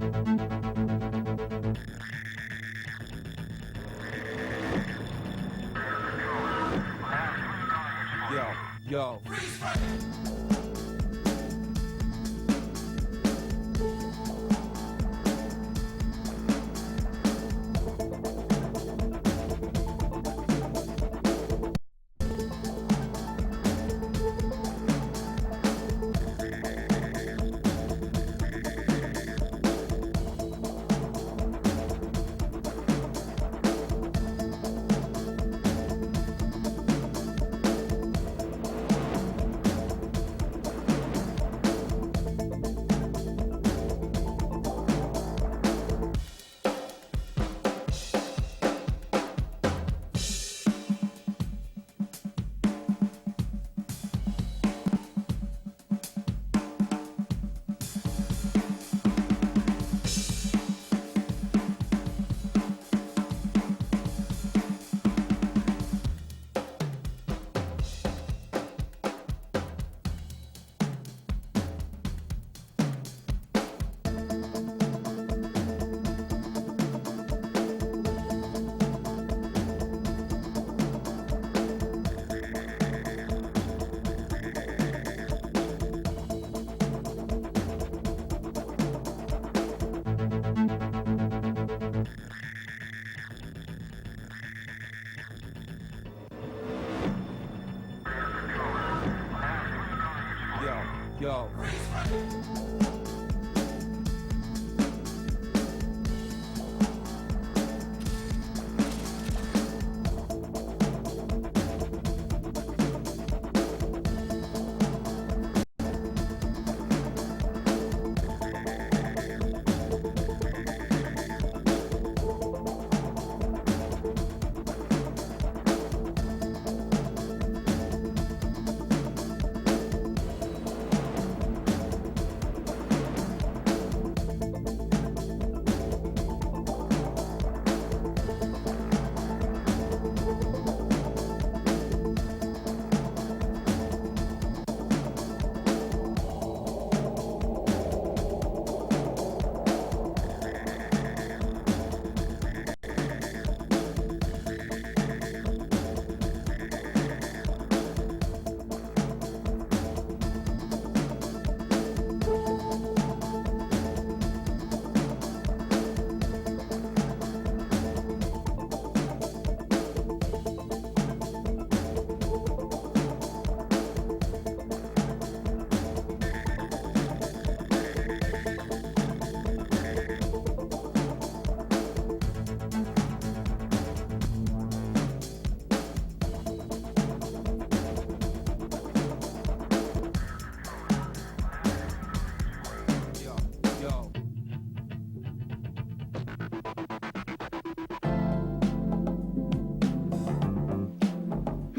Yo. Yo.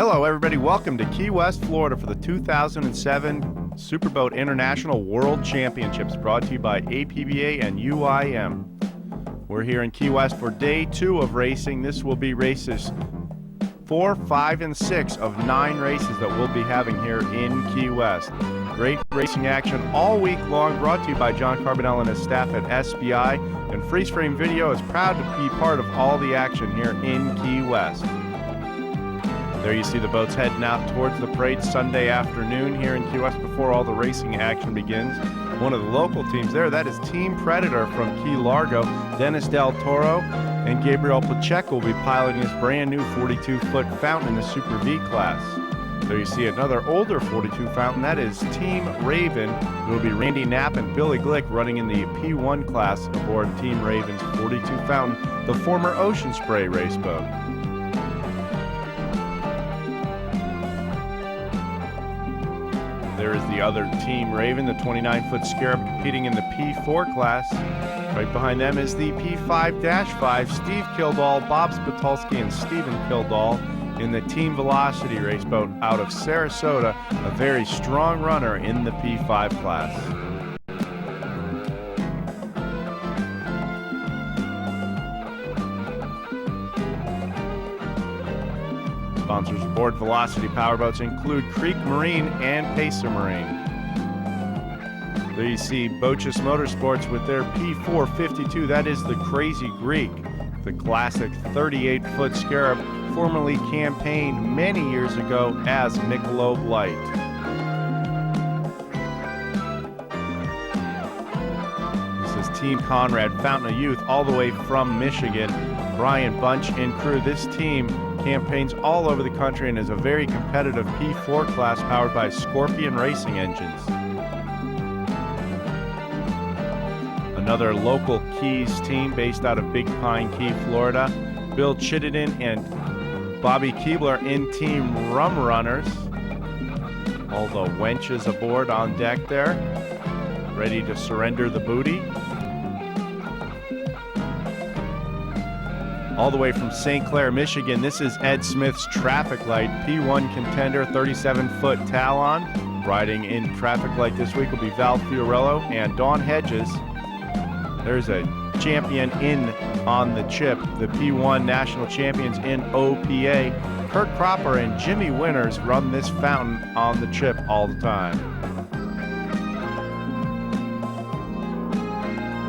Hello, everybody. Welcome to Key West, Florida for the 2007 Superboat International World Championships, brought to you by APBA and UIM. We're here in Key West for day 2 of racing. This will be races 4, 5, and 6 of 9 races that we'll be having here in Key West. Great racing action all week long, brought to you by John Carbonell and his staff at SBI. And Freeze Frame Video is proud to be part of all the action here in Key West. There you see the boats heading out towards the parade Sunday afternoon here in Key West before all the racing action begins. One of the local teams there, that is Team Predator from Key Largo. Dennis Del Toro and Gabriel Pacheco will be piloting this brand new 42-foot fountain in the Super V class. There you see another older 42 fountain, that is Team Raven. It will be Randy Knapp and Billy Glick running in the P1 class aboard Team Raven's 42 fountain, the former Ocean Spray race boat. There is the other Team Raven, the 29-foot Scarab, competing in the P4 class. Right behind them is the P5-5, Steve Kildall, Bob Spitulski, and Stephen Kildall in the Team Velocity race boat out of Sarasota, a very strong runner in the P5 class. Sponsors aboard Velocity Powerboats include Creek Marine and Pacer Marine. There you see Bochus Motorsports with their P452. That is the Crazy Greek, the classic 38-foot Scarab, formerly campaigned many years ago as Michelob Light. This is Team Conrad, Fountain of Youth, all the way from Michigan. Brian Bunch and crew. This team campaigns all over the country and is a very competitive P4 class powered by Scorpion racing engines. Another local Keys team based out of Big Pine Key, Florida. Bill Chittenden and Bobby Keebler in Team Rum Runners. All the wenches aboard on deck there, ready to surrender the booty. All the way from St. Clair, Michigan, this is Ed Smith's Traffic Light, P1 contender, 37-foot Talon. Riding in Traffic Light this week will be Val Fiorello and Dawn Hedges. There's a champion in on the chip, the P1 national champions in OPA. Kurt Cropper and Jimmy Winters run this fountain on the chip all the time.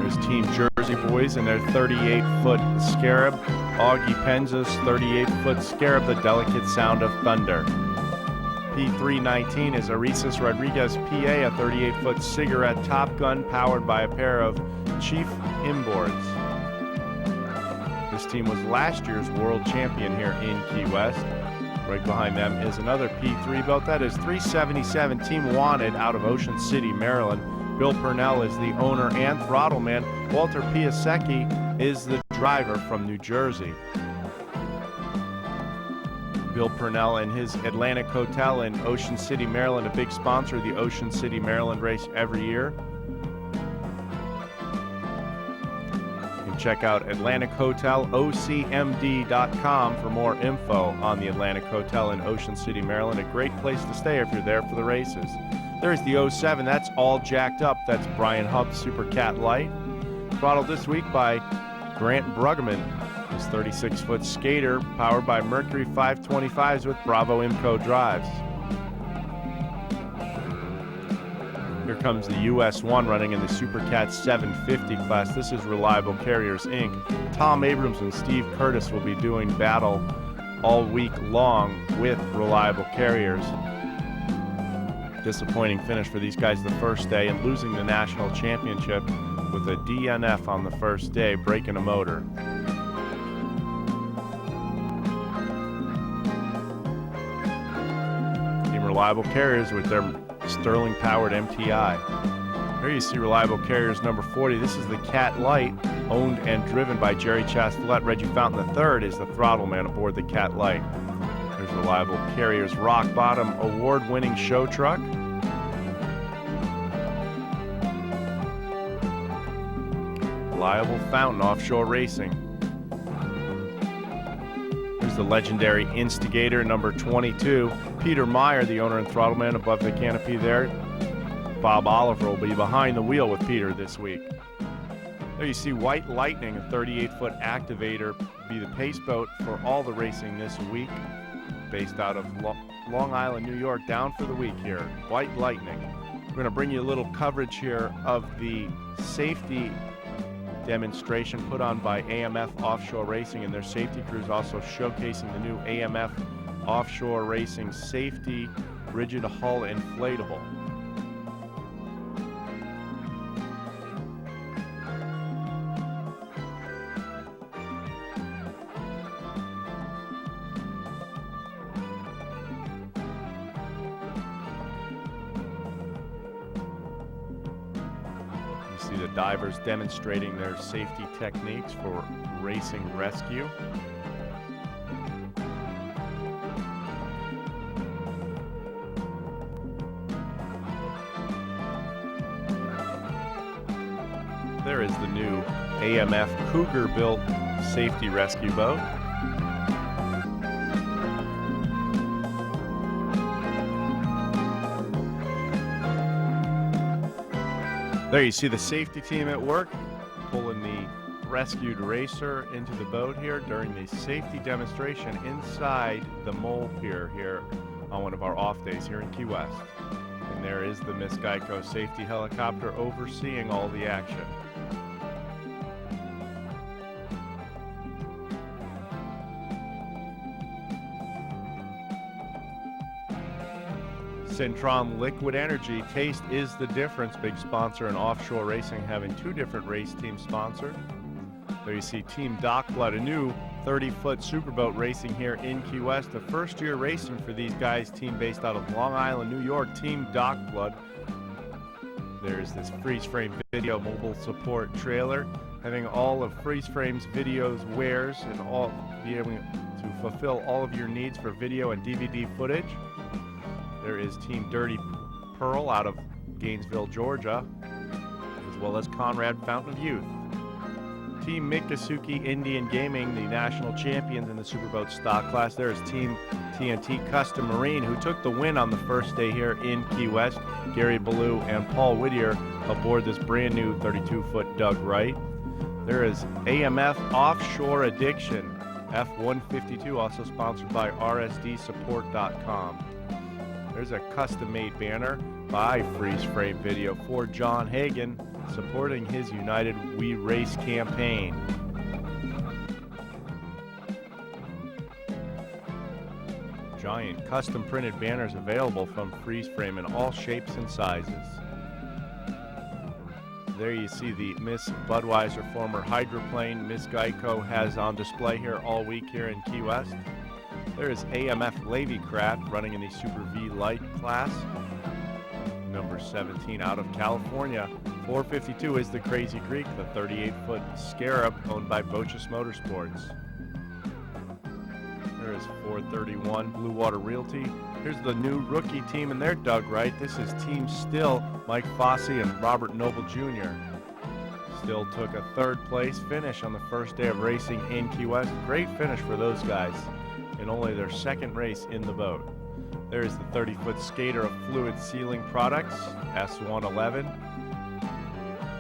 There's Team Jersey Boys and their 38-foot Scarab. Augie Penza's 38-foot Scarab, the Delicate Sound of Thunder. P319 is Arisas Rodriguez PA, a 38-foot cigarette Top Gun powered by a pair of Chief inboards. This team was last year's world champion here in Key West. Right behind them is another P3 boat. That is 377 Team Wanted out of Ocean City, Maryland. Bill Purnell is the owner and throttle man. Walter Piasecki is the driver from New Jersey. Bill Purnell and his Atlantic Hotel in Ocean City, Maryland, a big sponsor of the Ocean City, Maryland race every year. You can check out Atlantic Hotel, OCMD.com for more info on the Atlantic Hotel in Ocean City, Maryland. A great place to stay if you're there for the races. There's the 07, that's all jacked up. That's Brian Hubb's Super Cat Light. Throttled this week by Grant Bruggeman. His 36-foot skater powered by Mercury 525s with Bravo Imco drives. Here comes the US1 running in the Super Cat 750 class. This is Reliable Carriers Inc. Tom Abrams and Steve Curtis will be doing battle all week long with Reliable Carriers. Disappointing finish for these guys the first day and losing the national championship with a DNF on the first day, breaking a motor. Team Reliable Carriers with their Sterling-powered MTI. Here you see Reliable Carriers number 40. This is the Cat Light, owned and driven by Jerry Chastelet. Reggie Fountain III is the throttle man aboard the Cat Light. There's Reliable Carriers Rock Bottom award-winning show truck. Reliable Fountain Offshore Racing. Here's the legendary Instigator number 22. Peter Meyer, the owner and throttle man above the canopy there. Bob Oliver will be behind the wheel with Peter this week. There you see White Lightning, a 38-foot activator, be the pace boat for all the racing this week. Based out of Long Island, New York, down for the week here. White Lightning. We're going to bring you a little coverage here of the safety demonstration put on by AMF Offshore Racing and their safety crews, also showcasing the new AMF Offshore Racing Safety Rigid Hull Inflatable. See the divers demonstrating their safety techniques for racing rescue. There is the new AMF Cougar-built safety rescue boat. There you see the safety team at work, pulling the rescued racer into the boat here during the safety demonstration inside the mole pier here on one of our off days here in Key West. And there is the Miss Geico safety helicopter overseeing all the action. Centrom Liquid Energy, taste is the difference. Big sponsor in offshore racing, having two different race teams sponsored. There you see Team Dockblood, a new 30-foot superboat racing here in Key West. The first year racing for these guys, team based out of Long Island, New York, Team Dockblood. There's this freeze frame video mobile support trailer, having all of freeze frame's videos, wares, and all be able to fulfill all of your needs for video and DVD footage. There is Team Dirty Pearl out of Gainesville, Georgia, as well as Conrad Fountain of Youth. Team Mikasuki Indian Gaming, the national champions in the Superboat stock class. There is Team TNT Custom Marine, who took the win on the first day here in Key West. Gary Ballou and Paul Whittier aboard this brand new 32-foot Doug Wright. There is AMF Offshore Addiction, F-152, also sponsored by RSDsupport.com. There's a custom-made banner by Freeze Frame Video for John Hagan, supporting his United We Race campaign. Giant custom printed banners available from Freeze Frame in all shapes and sizes. There you see the Miss Budweiser former hydroplane Miss Geico has on display here all week here in Key West. There is AMF Levy Craft running in the Super V Light class. Number 17 out of California. 452 is the Crazy Creek, the 38-foot Scarab owned by Bochus Motorsports. There is 431 Blue Water Realty. Here's the new rookie team in their Doug Wright. This is Team Still, Mike Fossey and Robert Noble Jr. Still took a third place finish on the first day of racing in Key West. Great finish for those guys in only their second race in the boat. There is the 30-foot Skater of Fluid Sealing Products, S111.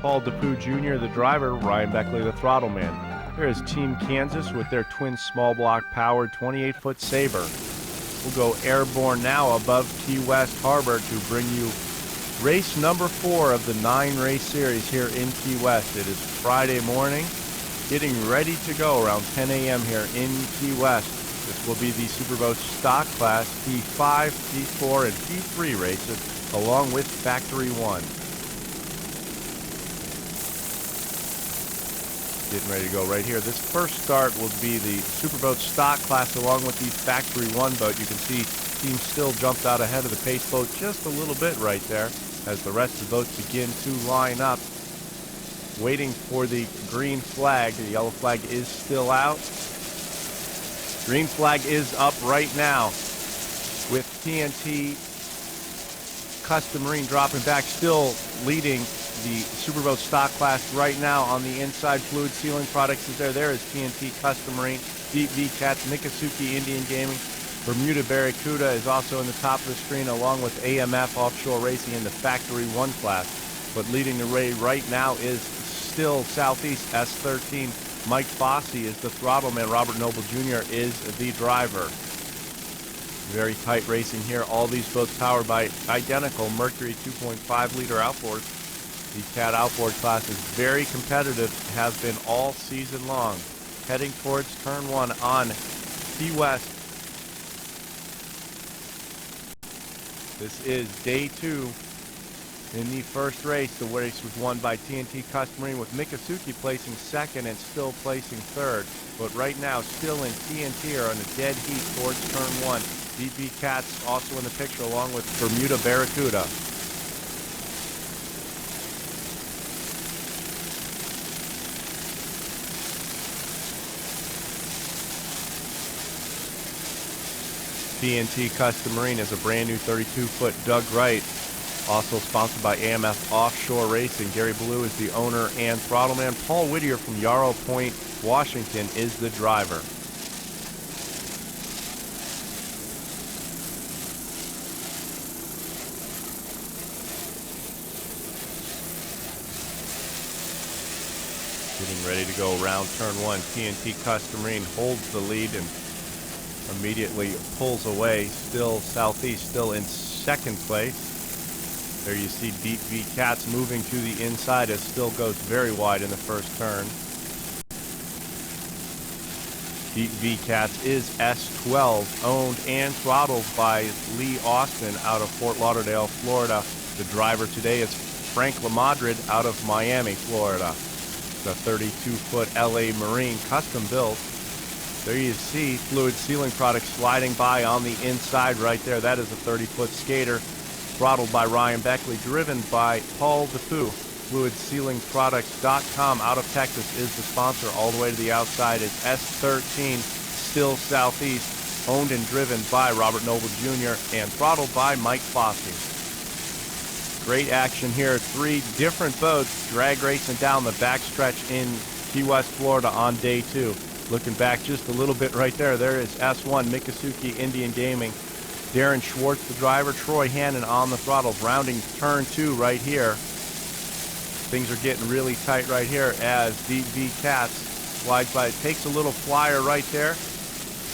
Paul DePoo Jr., the driver, Ryan Beckley, the throttle man. There is Team Kansas with their twin small block powered 28-foot Sabre. We'll go airborne now above Key West Harbor to bring you race number 4 of the 9-race series here in Key West. It is Friday morning, getting ready to go around 10 a.m. here in Key West. This will be the Superboat stock class P5, P4, and P3 races, along with Factory 1. Getting ready to go right here. This first start will be the Superboat stock class along with the Factory 1 boat. You can see Team Still jumped out ahead of the pace boat just a little bit right there as the rest of the boats begin to line up, waiting for the green flag. The yellow flag is still out. Green flag is up right now with TNT Custom Marine dropping back, still leading the Superboat stock class right now on the inside. Fluid Sealing Products is there. There is TNT Custom Marine, Deep V Cats, Mikasuki Indian Gaming. Bermuda Barracuda is also in the top of the screen, along with AMF Offshore Racing in the Factory 1 class. But leading the race right now is Still Southeast S13. Mike Fossey is the throttle man. Robert Noble Jr. is the driver. Very tight racing here. All these boats powered by identical Mercury 2.5-liter outboards. The Cat outboard class is very competitive, has been all season long. Heading towards turn 1 on Key West. This is day 2. In the first race, the race was won by TNT Custom Marine, with Mikasuki placing second and Still placing third. But right now, Still and TNT are on a dead heat towards turn 1. DB Cats also in the picture, along with Bermuda Barracuda. TNT Custom Marine is a brand new 32-foot Doug Wright, also sponsored by AMF Offshore Racing. Gary Ballou is the owner and throttle man. Paul Whittier from Yarrow Point, Washington is the driver. Getting ready to go around turn 1. TNT Custom Marine holds the lead and immediately pulls away. Still Southeast, still in second place. There you see Deep V Cats moving to the inside as Still goes very wide in the first turn. Deep V Cats is S12, owned and throttled by Lee Austin out of Fort Lauderdale, Florida. The driver today is Frank LaMadrid out of Miami, Florida. The 32-foot LA Marine custom built. There you see Fluid Sealing Products sliding by on the inside right there. That is a 30-foot skater, throttled by Ryan Beckley, driven by Paul DePoo. FluidSealingProducts.com out of Texas is the sponsor. All the way to the outside is S13, Still Southeast, owned and driven by Robert Noble Jr. and throttled by Mike Fossey. Great action here. 3 different boats drag racing down the backstretch in Key West, Florida on day 2. Looking back just a little bit right there, there is S1 Miccosukee Indian Gaming. Darren Schwartz, the driver, Troy Hannon on the throttles, rounding turn 2 right here. Things are getting really tight right here as Deep V Cats slides by. It takes a little flyer right there.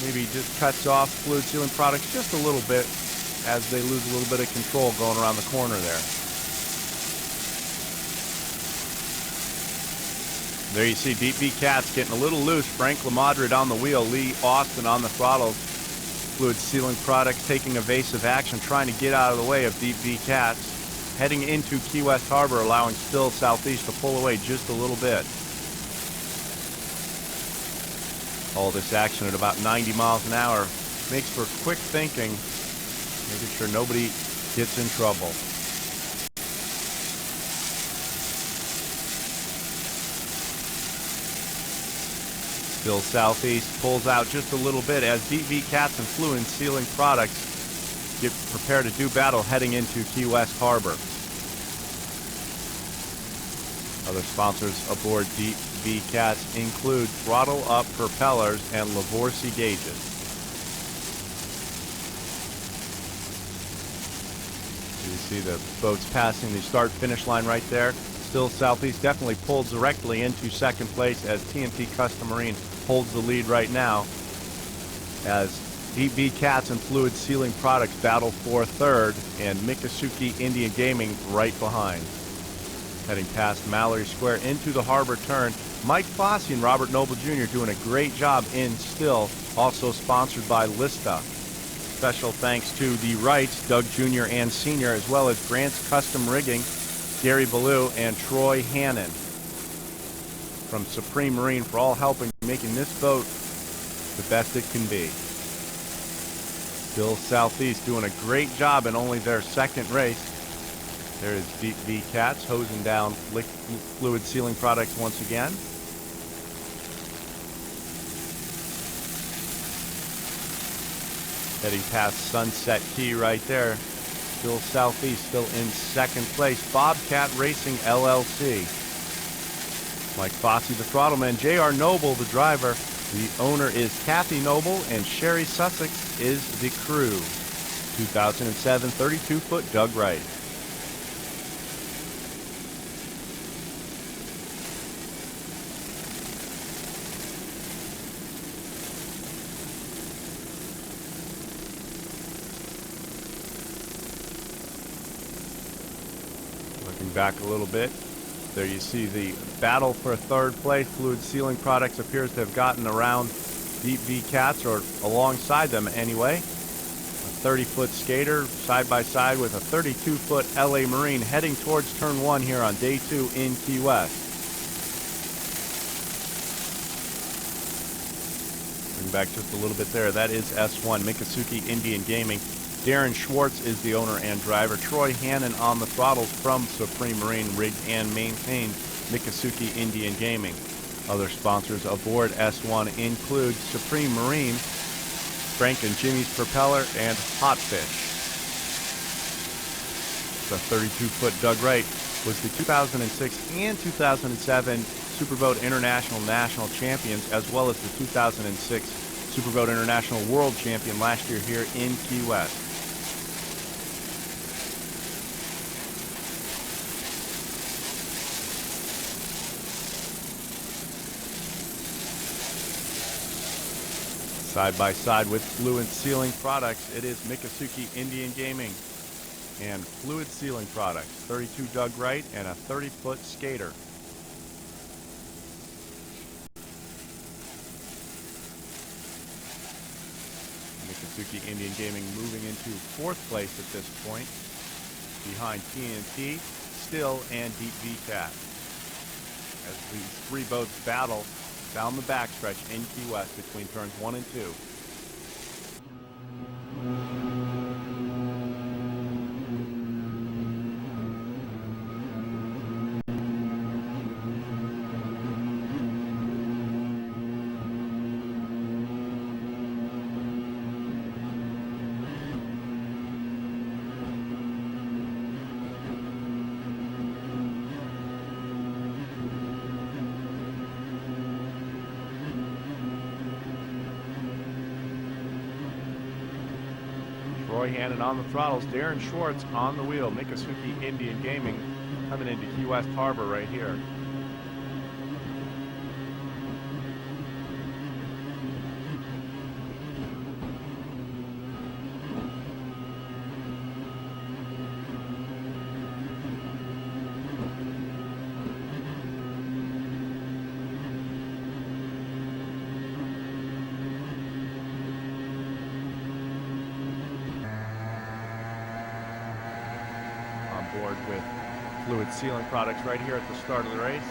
Maybe just cuts off Fluid Sealing Products just a little bit as they lose a little bit of control going around the corner there. There you see Deep V Cats getting a little loose. Frank LaMadrid on the wheel, Lee Austin on the throttle. Fluid Sealing Products taking evasive action, trying to get out of the way of Deep V Cats. Heading into Key West Harbor, allowing Still Southeast to pull away just a little bit. All this action at about 90 miles an hour makes for quick thinking, making sure nobody gets in trouble. Still Southeast pulls out just a little bit as Deep V Cats and Fluid Sealing Products get prepared to do battle heading into Key West Harbor. Other sponsors aboard Deep V Cats include Throttle Up Propellers and Lavorsi Gauges. You see the boats passing the start-finish line right there. Still Southeast definitely pulled directly into second place as TNT Custom Marine holds the lead right now, as Deep V Cats and Fluid Sealing Products battle for third, and Miccosukee Indian Gaming right behind. Heading past Mallory Square into the harbor turn, Mike Fossey and Robert Noble Jr. doing a great job in Still, also sponsored by Lista. Special thanks to the Wrights, Doug Jr. and Sr., as well as Grant's Custom Rigging, Gary Ballou and Troy Hannon from Supreme Marine for all helping making this boat the best it can be. Still Southeast doing a great job in only their second race. There is Deep V Cats hosing down Fluid Sealing Products once again. Heading past Sunset Key right there. Still Southeast, still in second place. Bobcat Racing LLC. Mike Fossey, the throttleman. J.R. Noble, the driver. The owner is Kathy Noble, and Sherry Sussex is the crew. 2007 32-foot Doug Wright. Back a little bit. There you see the battle for third place. Fluid Sealing Products appears to have gotten around Deep V Cats, or alongside them anyway. A 30-foot skater side by side with a 32-foot LA Marine heading towards turn 1 here on day 2 in Key West. Bring back just a little bit there. That is S1 Miccosukee Indian Gaming. Darren Schwartz is the owner and driver. Troy Hannon on the throttles from Supreme Marine, rigged and maintained Miccosukee Indian Gaming. Other sponsors aboard S1 include Supreme Marine, Frank and Jimmy's Propeller, and Hotfish. The 32-foot Doug Wright was the 2006 and 2007 Superboat International National Champions, as well as the 2006 Superboat International World Champion last year here in Key West. Side by side with Fluid Sealing Products, it is Miccosukee Indian Gaming. and fluid sealing products, 32 dug right and a 30-foot skater. Mikasuki Indian Gaming moving into 4th place at this point, behind TNT, Still, and Deep VCAT. As these 3 boats battle down the backstretch in Key West between turns 1 and 2. Roy Hannon on the throttles, Darren Schwartz on the wheel. Mikasuki Indian Gaming coming into Key West Harbor right here. Board with fluid sealing products right here at the start of the race.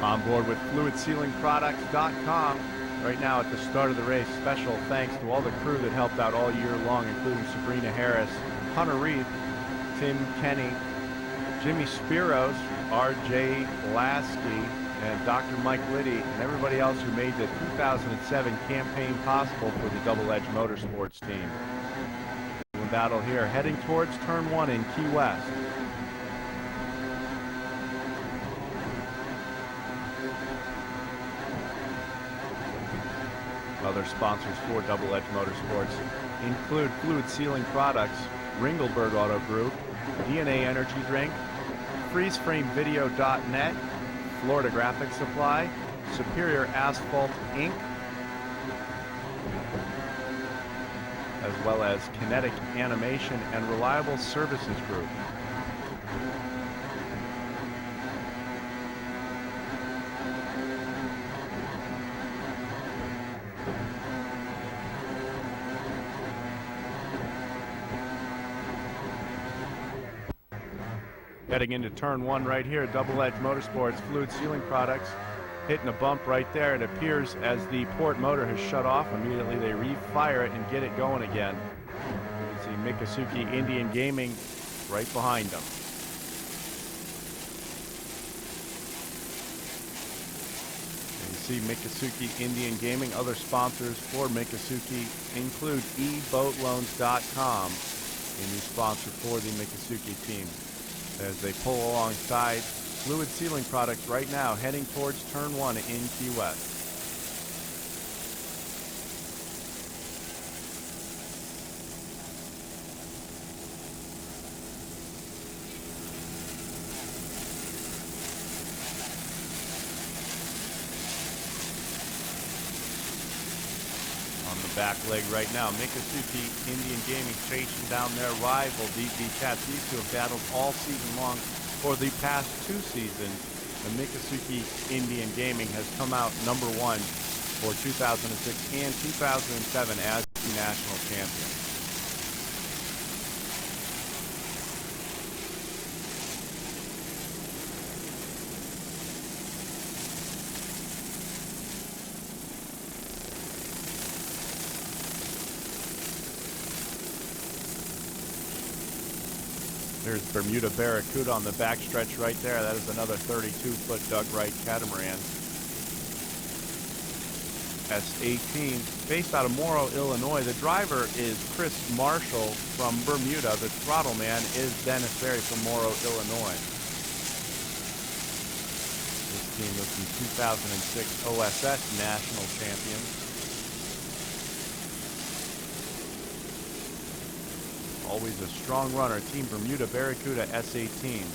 On board with fluidsealingproducts.com. Right now at the start of the race, special thanks to all the crew that helped out all year long, including Sabrina Harris, Hunter Reed, Tim Kenny, Jimmy Spiros, R.J. Lasky, and Dr. Mike Liddy, and everybody else who made the 2007 campaign possible for the Double Edge Motorsports team. In battle here, heading towards turn 1 in Key West. Other sponsors for Double Edge Motorsports include Fluid Sealing Products, Ringelberg Auto Group, DNA Energy Drink, FreezeFrameVideo.net, Florida Graphic Supply, Superior Asphalt Inc., as well as Kinetic Animation and Reliable Services Group. Heading into turn 1 right here, Double Edge Motorsports, Fluid Sealing Products, hitting a bump right there. It appears as the port motor has shut off, immediately they refire it and get it going again. You can see Mikasuki Indian Gaming right behind them. And you see Mikasuki Indian Gaming. Other sponsors for Mikasuki include eboatloans.com, a new sponsor for the Mikasuki team, as they pull alongside Fluid Sealing Products right now, heading towards turn 1 in Key West. On the back leg right now, Mikasuki Indian Gaming chasing down their rival Deep VCAT. These two have battled all season long for the past 2 seasons. The Mikasuki Indian Gaming has come out number 1 for 2006 and 2007 as the national champion. There's Bermuda Barracuda on the backstretch right there. That is another 32-foot dug right catamaran. S18, based out of Morrow, Illinois. The driver is Chris Marshall from Bermuda. The throttle man is Dennis Berry from Morrow, Illinois. This team was the 2006 OSS national champions. Always a strong runner, Team Bermuda Barracuda S18.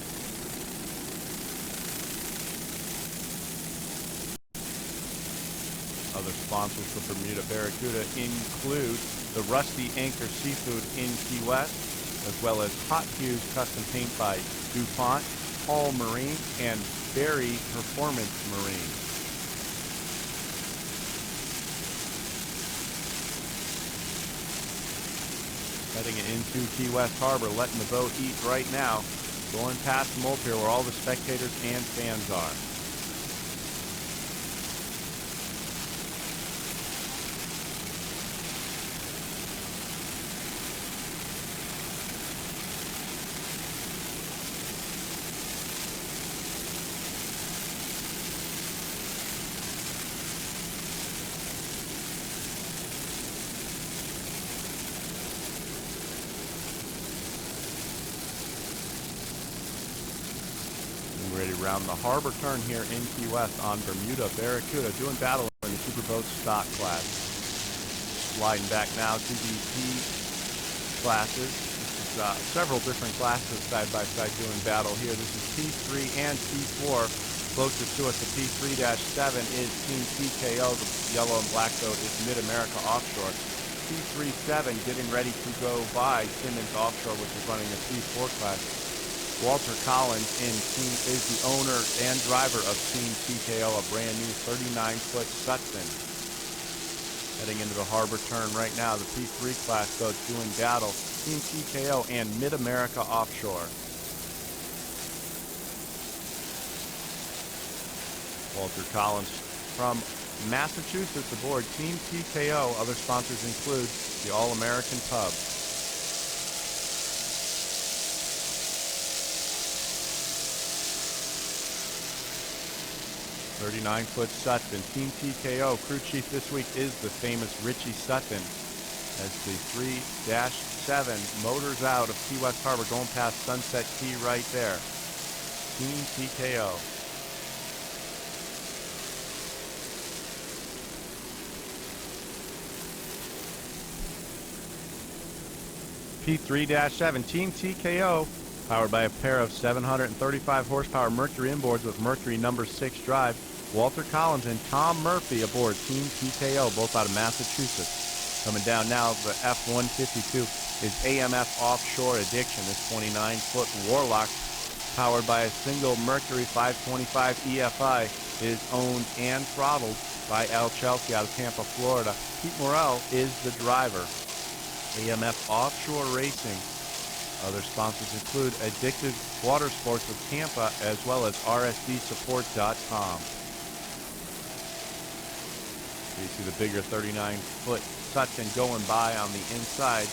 Other sponsors for Bermuda Barracuda include the Rusty Anchor Seafood in Key West, as well as Hot Hues Custom Paint by DuPont, All Marine, and Berry Performance Marine. Heading into Key West Harbor, letting the boat eat right now. Going past the mold pier where all the spectators and fans are. Ready to round the harbor turn here in Key West on Bermuda Barracuda, doing battle in the Superboat stock class. Sliding back now to the P classes. This is several different classes side by side doing battle here. This is P3 and P4. Closest to us to P3-7 is Team TKO. The yellow and black boat is Mid-America Offshore. P37 getting ready to go by Simmons Offshore, which is running the P4 class. Walter Collins is the owner and driver of Team TKO, a brand new 39-foot Sutton. Heading into the harbor turn right now, the P3 class boats doing battle, Team TKO and Mid-America Offshore. Walter Collins from Massachusetts aboard Team TKO. Other sponsors include the All-American Pub. 39-foot Sutton. Team TKO crew chief this week is the famous Richie Sutton. As the 3-7 motors out of Key West Harbor, going past Sunset Key right there. Team TKO. P3-7, Team TKO, powered by a pair of 735 horsepower Mercury inboards with Mercury number 6 drive. Walter Collins and Tom Murphy aboard Team TKO, both out of Massachusetts. Coming down now, the F-152 is AMF Offshore Addiction. This 29-foot Warlock, powered by a single Mercury 525 EFI, is owned and throttled by Al Chelsea out of Tampa, Florida. Pete Morrell is the driver. AMF Offshore Racing. Other sponsors include Addictive Water Sports of Tampa, as well as RSDSupport.com. You see the bigger 39-foot Sutton going by on the inside.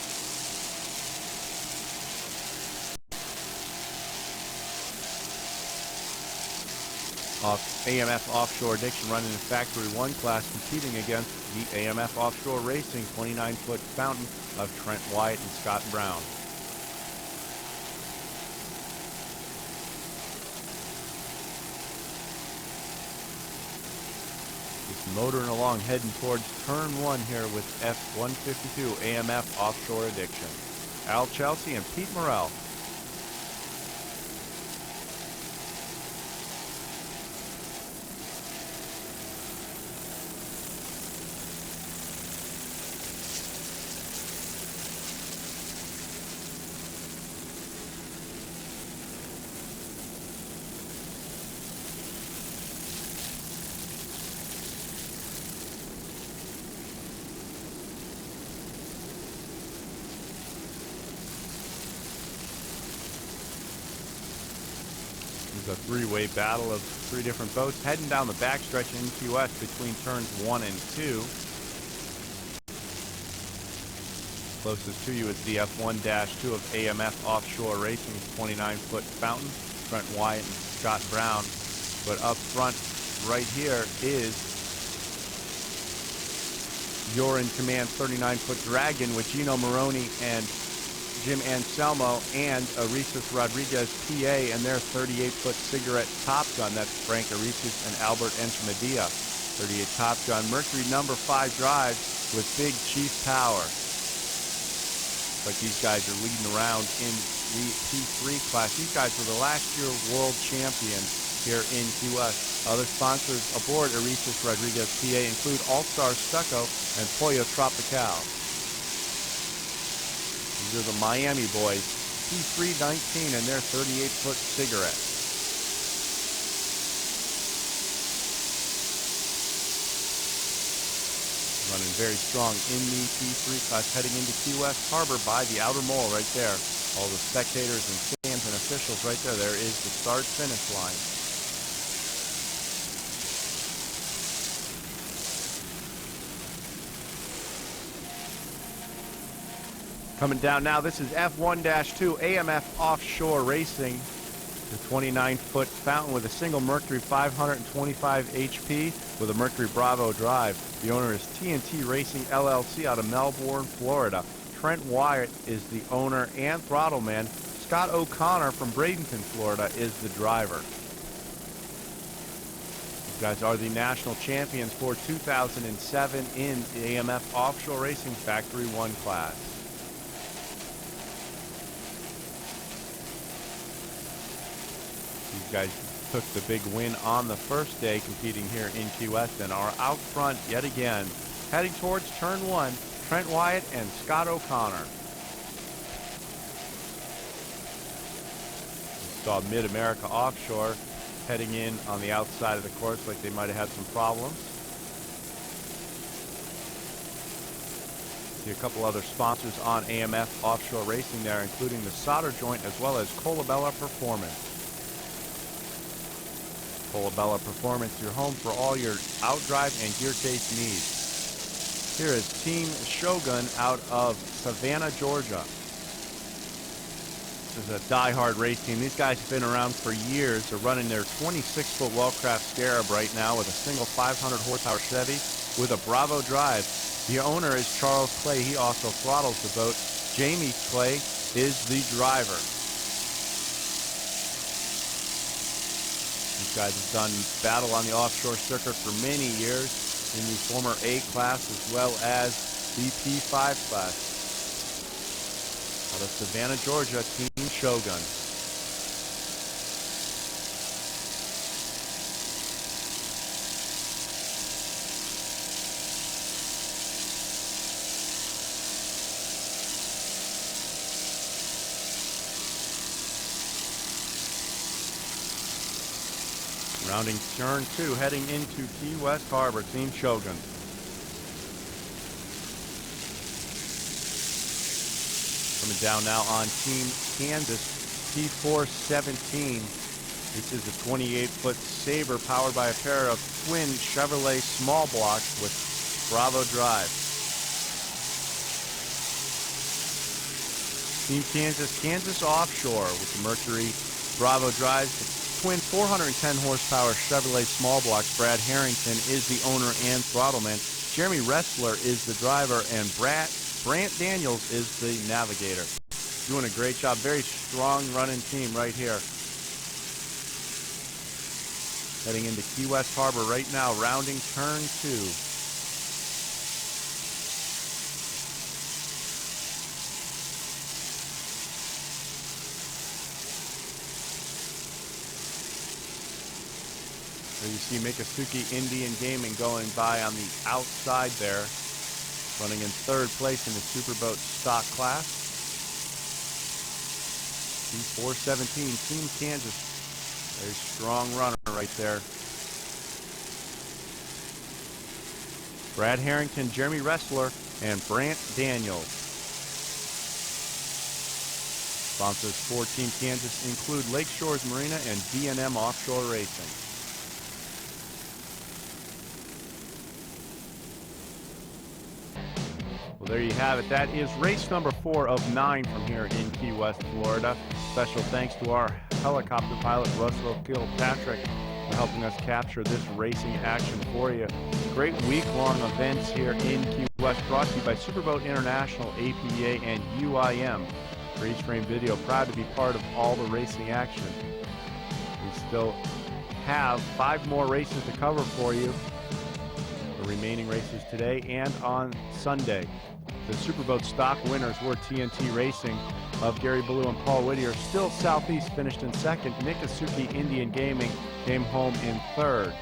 AMF Offshore Addiction running in Factory 1 class, competing against the AMF Offshore Racing 29-foot Fountain of Trent Wyatt and Scott Brown. Just motoring along, heading towards turn 1 here with F-152 AMF Offshore Addiction. Al Chelsea and Pete Morrell. A three-way battle of 3 different boats heading down the backstretch in Key West between turns 1 and 2. Closest to you is the F1-2 of AMF Offshore Racing's 29-foot Fountain, Trent Wyatt and Scott Brown. But up front right here is your in command 39-foot Dragon with Gino Moroni and Jim Anselmo and Aresis Rodriguez, PA, and their 38-foot Cigarette Top Gun. That's Frank Aresis and Albert Enchamadia. 38 Top Gun, Mercury number 5 drive with Big Chief Power. like these guys are leading around in the P3 class. These guys were the last year world champions here in Key West. Other sponsors aboard Arises Rodriguez PA include All-Star Stucco and Pollo Tropical. These are the Miami boys, P319 and their 38-foot cigarette. Running very strong in the P3 class, heading into Key West Harbor by the outer mole right there. All the spectators and fans and officials right there. There is the start-finish line. Coming down now, this is F1-2 AMF Offshore Racing. The 29-foot fountain with a single Mercury 525 HP with a Mercury Bravo drive. The owner is TNT Racing LLC out of Melbourne, Florida. Trent Wyatt is the owner and throttle man. Scott O'Connor from Bradenton, Florida is the driver. These guys are the national champions for 2007 in the AMF Offshore Racing Factory 1 class. These guys took the big win on the first day competing here in Key West and are out front yet again. Heading towards turn 1, Trent Wyatt and Scott O'Connor. We saw Mid-America Offshore heading in on the outside of the course like they might have had some problems. See a couple other sponsors on AMF Offshore Racing there, including the Solder Joint as well as Colabella Performance. Colabella Performance, your home for all your outdrive and gear case needs. Here is Team Shogun out of Savannah, Georgia. This is a die-hard race team. These guys have been around for years. They're running their 26-foot Wellcraft Scarab right now with a single 500-horsepower Chevy with a Bravo drive. The owner is Charles Clay. He also throttles the boat. Jamie Clay is the driver. These guys have done battle on the offshore circuit for many years in the former A class as well as the P5 class. Out of Savannah, Georgia, Team Shogun. Rounding turn 2, heading into Key West Harbor, Team Shogun. Coming down now on Team Kansas, P417. This is a 28-foot Sabre powered by a pair of twin Chevrolet small blocks with Bravo drive. Team Kansas, Kansas Offshore with the Mercury Bravo drive. Twin 410 horsepower Chevrolet small blocks. Brad Harrington is the owner and throttleman. Jeremy Ressler is the driver, and Brant Daniels is the navigator. Doing a great job. Very strong running team right here. Heading into Key West Harbor right now, rounding turn 2. So you see Mikasuki Indian Gaming going by on the outside there, running in 3rd place in the Superboat stock class. P417, Team Kansas, very strong runner right there. Brad Harrington, Jeremy Ressler, and Brant Daniels. Sponsors for Team Kansas include Lake Shores Marina and D&M Offshore Racing. Well, there you have it. That is race number 4 of 9 from here in Key West, Florida. Special thanks to our helicopter pilot, Russell Kilpatrick, for helping us capture this racing action for you. Great week-long events here in Key West, brought to you by Superboat International, APBA, and UIM. Freeze Frame Video, proud to be part of all the racing action. We still have 5 more races to cover for you. the remaining races today and on Sunday. The Superboat stock winners were TNT Racing of Gary Ballou and Paul Whittier. Still Southeast finished in second. Nikkasuki Indian Gaming came home in third.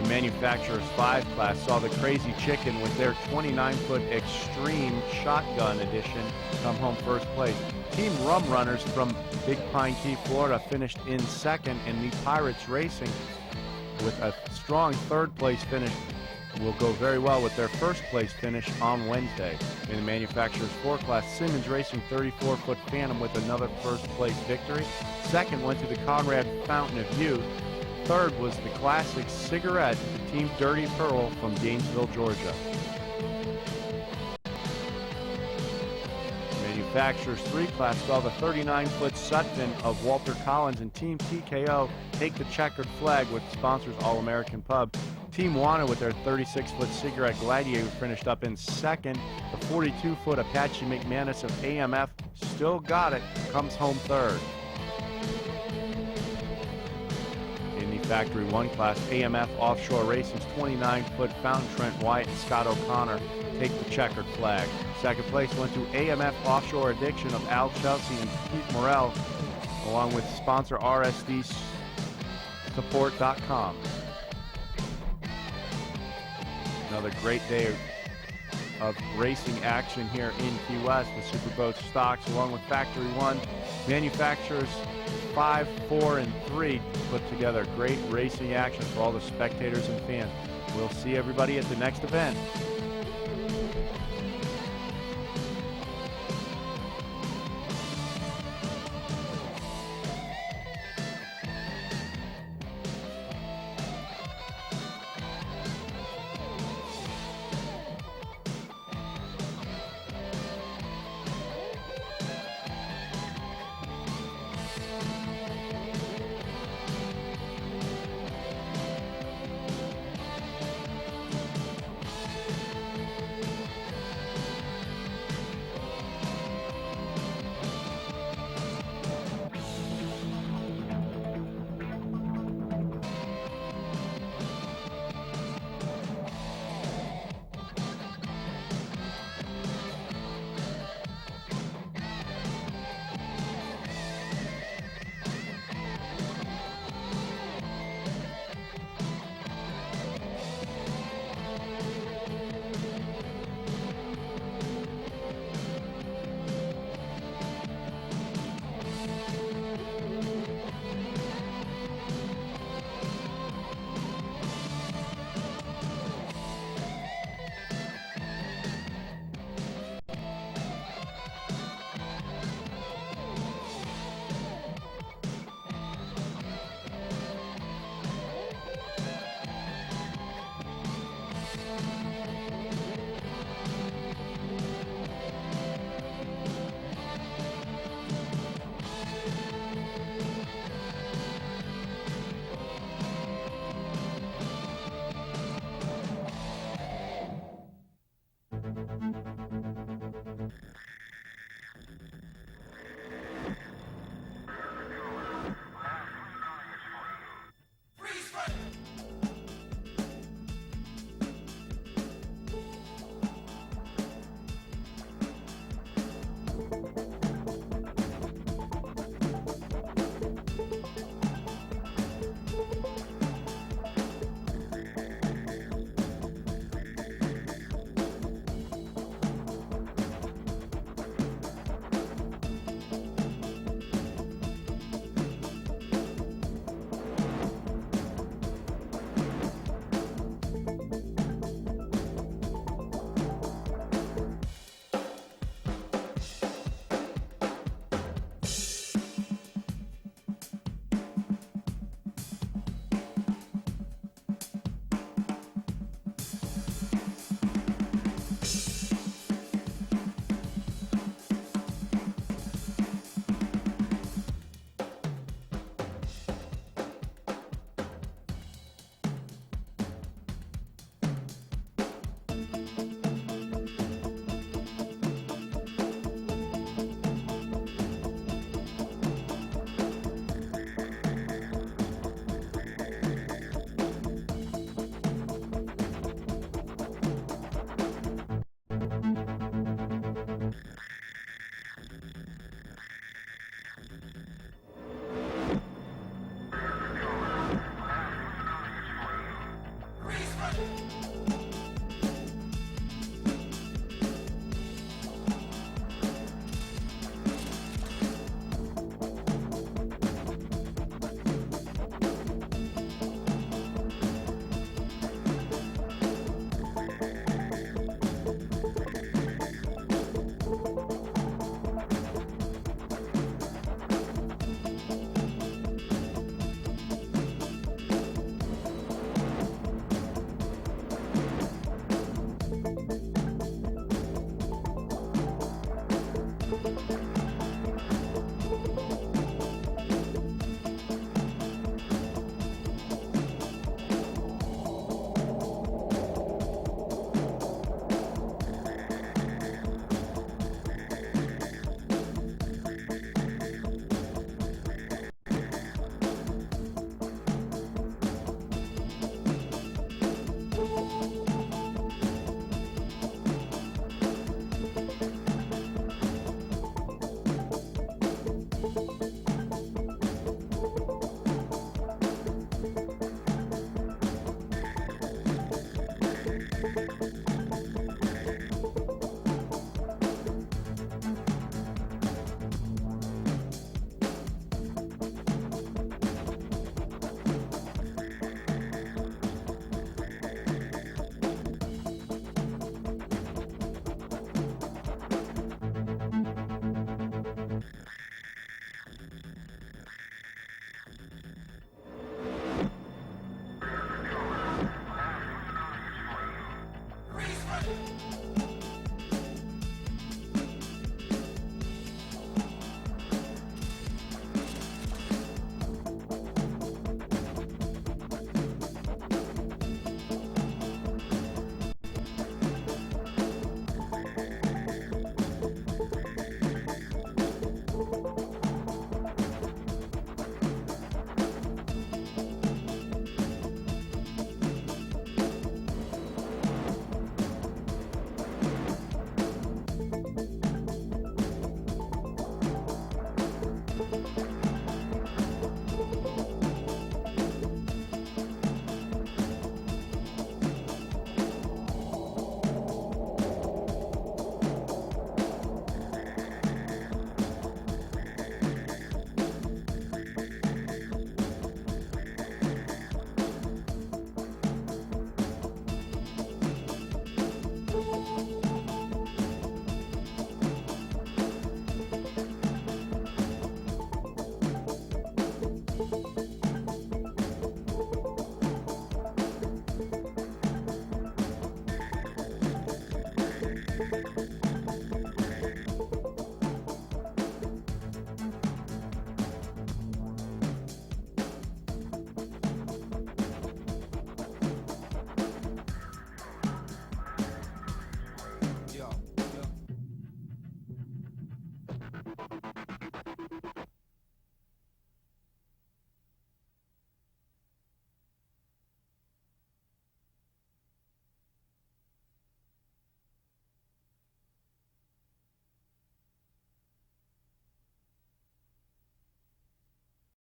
The Manufacturers 5 class saw the Crazy Chicken with their 29-foot Extreme Shotgun Edition come home first place. Team Rum Runners from Big Pine Key, Florida finished in second, and the Pirates Racing with a strong third place finish will go very well with their first place finish on Wednesday. In the Manufacturers 4 class, Simmons Racing 34-foot Phantom with another first place victory. Second went to the Conrad Fountain of Youth. Third was the Classic Cigarette, Team Dirty Pearl from Gainesville, Georgia. Manufacturers 3 class saw the 39-foot Sutphin of Walter Collins and Team TKO take the checkered flag with sponsors All-American Pub. Team Wana with their 36-foot Cigarette Gladiator finished up in second. The 42-foot Apache McManus of AMF still got it, comes home third. In the Factory 1 class, AMF Offshore Racing's 29-foot Fountain Trent White and Scott O'Connor take the checkered flag. Second place went to AMF Offshore Addiction of Al Chelsea and Pete Morrell, along with sponsor RSDSupport.com. Another great day of racing action here in Key West. The Superboat stocks, along with Factory 1, Manufacturers 5, 4, and 3 put together great racing action for all the spectators and fans. We'll see everybody at the next event.